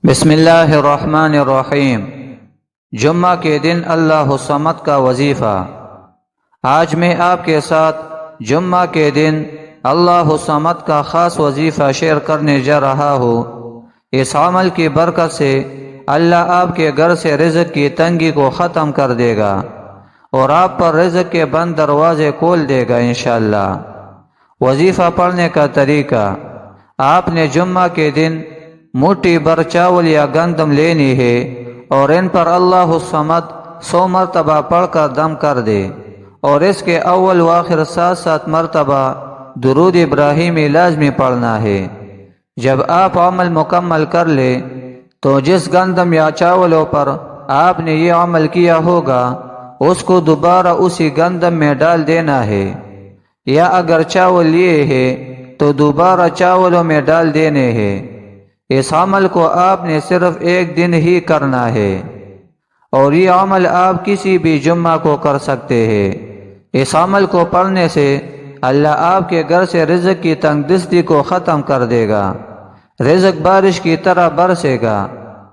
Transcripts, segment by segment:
بسم اللہ الرحمن الرحیم۔ جمعہ کے دن اللہ الصمد کا وظیفہ۔ آج میں آپ کے ساتھ جمعہ کے دن اللہ الصمد کا خاص وظیفہ شیئر کرنے جا رہا ہوں۔ اس عمل کی برکت سے اللہ آپ کے گھر سے رزق کی تنگی کو ختم کر دے گا اور آپ پر رزق کے بند دروازے کھول دے گا انشاءاللہ۔ وظیفہ پڑھنے کا طریقہ: آپ نے جمعہ کے دن مٹھی بھر چاول یا گندم لینی ہے اور ان پر اللہ الصمد 100 مرتبہ پڑھ کر دم کر دے اور اس کے اول و آخر 7 مرتبہ درود ابراہیمی لازمی پڑھنا ہے۔ جب آپ عمل مکمل کر لے تو جس گندم یا چاولوں پر آپ نے یہ عمل کیا ہوگا اس کو دوبارہ اسی گندم میں ڈال دینا ہے، یا اگر چاول لیے ہیں تو دوبارہ چاولوں میں ڈال دینے ہیں۔ اس عمل کو آپ نے صرف ایک دن ہی کرنا ہے اور یہ عمل آپ کسی بھی جمعہ کو کر سکتے ہیں۔ اس عمل کو پڑھنے سے اللہ آپ کے گھر سے رزق کی تنگ دستی کو ختم کر دے گا۔ رزق بارش کی طرح برسے گا،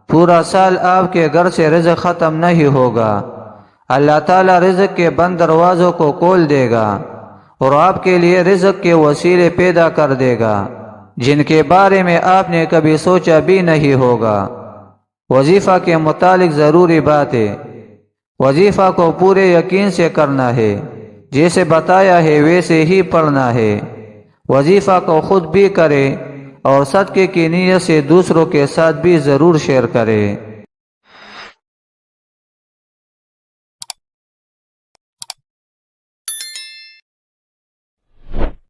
پورا سال آپ کے گھر سے رزق ختم نہیں ہوگا۔ اللہ تعالیٰ رزق کے بند دروازوں کو کھول دے گا اور آپ کے لیے رزق کے وسیلے پیدا کر دے گا جن کے بارے میں آپ نے کبھی سوچا بھی نہیں ہوگا۔ وظیفہ کے متعلق ضروری باتیں: وظیفہ کو پورے یقین سے کرنا ہے، جیسے بتایا ہے ویسے ہی پڑھنا ہے۔ وظیفہ کو خود بھی کرے اور صدقے کی نیت سے دوسروں کے ساتھ بھی ضرور شیئر کرے۔